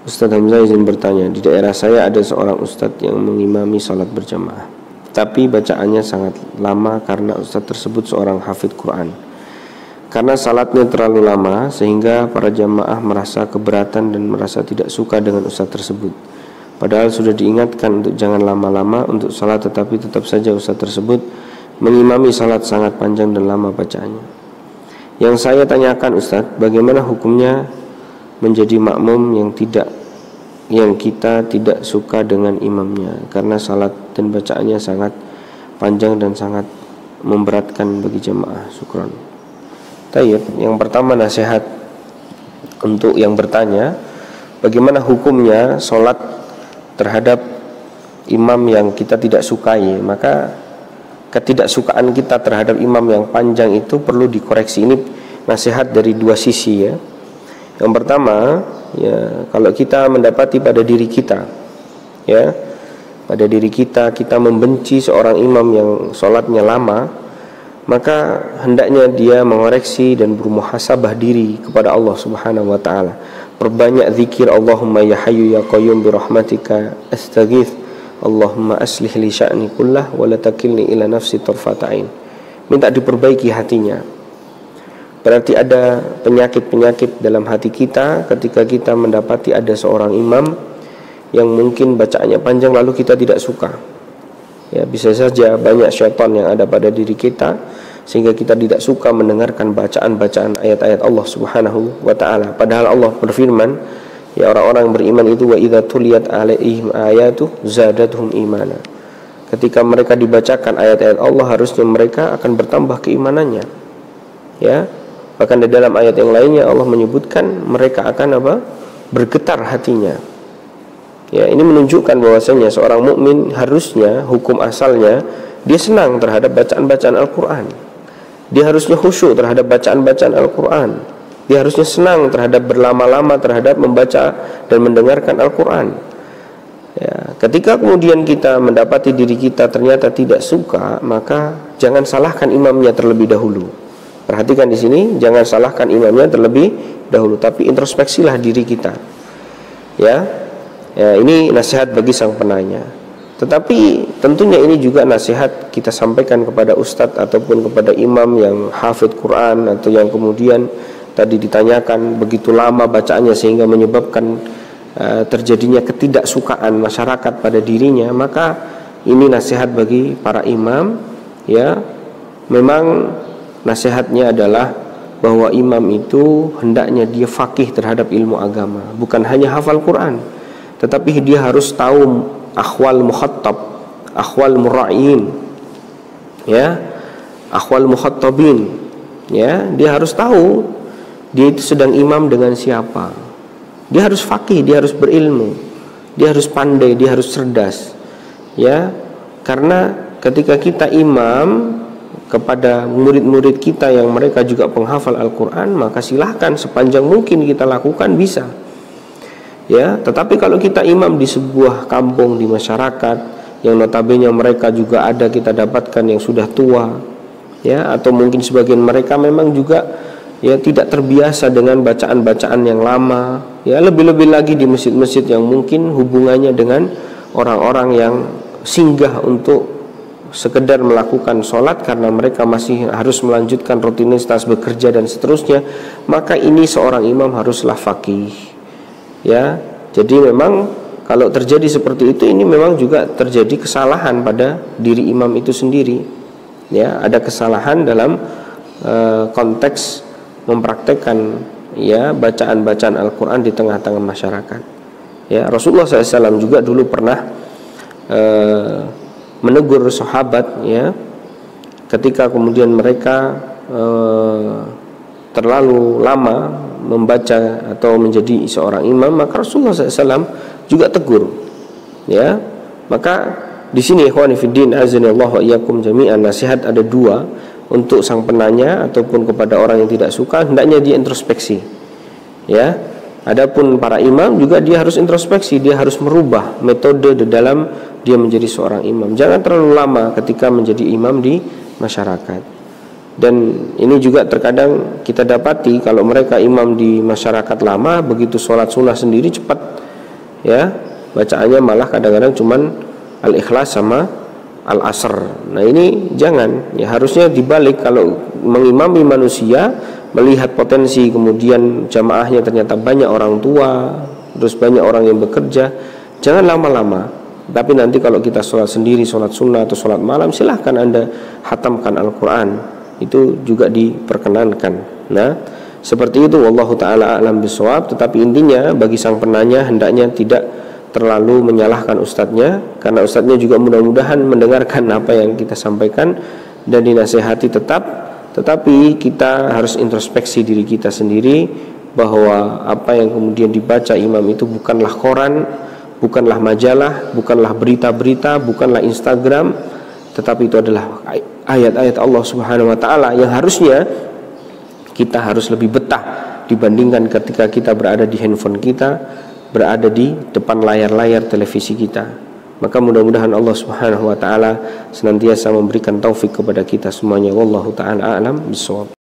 Ustadz Hamzah izin bertanya, di daerah saya ada seorang ustadz yang mengimami salat berjamaah, tapi bacaannya sangat lama karena ustadz tersebut seorang hafidz Quran. Karena salatnya terlalu lama sehingga para jamaah merasa keberatan dan merasa tidak suka dengan ustadz tersebut. Padahal sudah diingatkan untuk jangan lama-lama untuk salat, tetapi tetap saja ustadz tersebut mengimami salat sangat panjang dan lama bacaannya. Yang saya tanyakan ustadz, bagaimana hukumnya menjadi makmum yang kita tidak suka dengan imamnya karena salat dan bacaannya sangat panjang dan sangat memberatkan bagi jamaah. Syukran. Tayyib, yang pertama nasihat untuk yang bertanya, bagaimana hukumnya salat terhadap imam yang kita tidak sukai? Maka ketidaksukaan kita terhadap imam yang panjang itu perlu dikoreksi. Ini nasihat dari dua sisi ya. Yang pertama, ya, kalau kita mendapati pada diri kita, ya, pada diri kita membenci seorang imam yang sholatnya lama, maka hendaknya dia mengoreksi dan bermuhasabah diri kepada Allah Subhanahu wa taala. Perbanyak zikir Allahumma ya hayyu ya qayyum bi rahmatika astaghits, Allahumma aslih li sya'ni kullah wa la takilni ila nafsi tarfata ain. Minta diperbaiki hatinya. Berarti ada penyakit-penyakit dalam hati kita ketika kita mendapati ada seorang imam yang mungkin bacaannya panjang lalu kita tidak suka. Ya, bisa saja banyak syaitan yang ada pada diri kita sehingga kita tidak suka mendengarkan bacaan-bacaan ayat-ayat Allah Subhanahu wa taala. Padahal Allah berfirman, ya, orang-orang beriman itu wa idza tuliyat alaihim ayatu zadatuhum imana. Ketika mereka dibacakan ayat-ayat Allah, harusnya mereka akan bertambah keimanannya. Ya. Bahkan di dalam ayat yang lainnya Allah menyebutkan mereka akan bergetar hatinya. Ya, ini menunjukkan bahwasanya seorang mukmin harusnya hukum asalnya dia senang terhadap bacaan-bacaan Al-Qur'an. Dia harusnya khusyuk terhadap bacaan-bacaan Al-Qur'an. Dia harusnya senang terhadap berlama-lama terhadap membaca dan mendengarkan Al-Qur'an. Ya, ketika kemudian kita mendapati diri kita ternyata tidak suka, maka jangan salahkan imamnya terlebih dahulu. Perhatikan di sini, jangan salahkan imamnya terlebih dahulu, tapi introspeksilah diri kita. Ya, ini nasihat bagi sang penanya. Tetapi tentunya ini juga nasihat kita sampaikan kepada ustadz ataupun kepada imam yang hafidz Quran atau yang kemudian tadi ditanyakan begitu lama bacaannya sehingga menyebabkan terjadinya ketidaksukaan masyarakat pada dirinya. Maka ini nasihat bagi para imam. Ya, memang nasihatnya adalah bahwa imam itu hendaknya dia faqih terhadap ilmu agama, bukan hanya hafal Quran, tetapi dia harus tahu akhwal mukhattab, akhwal mura'in, ya, akhwal mukhattabin, ya, dia harus tahu dia itu sedang imam dengan siapa. Dia harus faqih, dia harus berilmu, dia harus pandai, dia harus cerdas, ya, karena ketika kita imam kepada murid-murid kita yang mereka juga penghafal Al-Quran, maka silahkan sepanjang mungkin kita lakukan bisa. Ya, tetapi kalau kita imam di sebuah kampung, di masyarakat yang notabene mereka juga ada kita dapatkan yang sudah tua, ya, atau mungkin sebagian mereka memang juga ya tidak terbiasa dengan bacaan-bacaan yang lama, ya, lebih-lebih lagi di masjid-masjid yang mungkin hubungannya dengan orang-orang yang singgah untuk sekedar melakukan sholat karena mereka masih harus melanjutkan rutinitas bekerja dan seterusnya, maka ini seorang imam haruslah faqih. Ya, jadi memang kalau terjadi seperti itu, ini memang juga terjadi kesalahan pada diri imam itu sendiri. Ya, ada kesalahan dalam konteks mempraktekkan ya bacaan-bacaan Al-Quran di tengah-tengah masyarakat. Ya, Rasulullah SAW juga dulu pernah menegur sahabat, ya, ketika kemudian mereka terlalu lama membaca atau menjadi seorang imam, maka Rasulullah SAW juga tegur, ya. Maka di sini ikhwani fiddin azanillahu wa iyyakum jami'an, nasihat ada dua untuk sang penanya ataupun kepada orang yang tidak suka, hendaknya dia introspeksi, ya. Adapun para imam juga dia harus introspeksi, dia harus merubah metode di dalam dia menjadi seorang imam. Jangan terlalu lama ketika menjadi imam di masyarakat. Dan ini juga terkadang kita dapati kalau mereka imam di masyarakat lama, begitu sholat sunnah sendiri cepat ya, bacaannya malah kadang-kadang cuman Al-Ikhlas sama Al-Asr. Nah ini jangan, ya harusnya dibalik. Kalau mengimami manusia, melihat potensi kemudian jamaahnya ternyata banyak orang tua, terus banyak orang yang bekerja, jangan lama-lama. Tapi nanti kalau kita sholat sendiri, sholat sunnah atau sholat malam, silahkan Anda hatamkan Al-Quran, itu juga diperkenankan. Nah seperti itu, wallahu ta'ala a'lam bishawab. Tetapi intinya bagi sang penanya hendaknya tidak terlalu menyalahkan ustadznya, karena ustadznya juga mudah-mudahan mendengarkan apa yang kita sampaikan dan dinasehati tetapi kita harus introspeksi diri kita sendiri, bahwa apa yang kemudian dibaca imam itu bukanlah koran, bukanlah majalah, bukanlah berita-berita, bukanlah Instagram, tetapi itu adalah ayat-ayat Allah Subhanahu wa taala yang harusnya kita harus lebih betah dibandingkan ketika kita berada di handphone kita, berada di depan layar-layar televisi kita. Maka mudah-mudahan Allah Subhanahu wa taala senantiasa memberikan taufik kepada kita semuanya. Wallahu taala a'lam bishawab.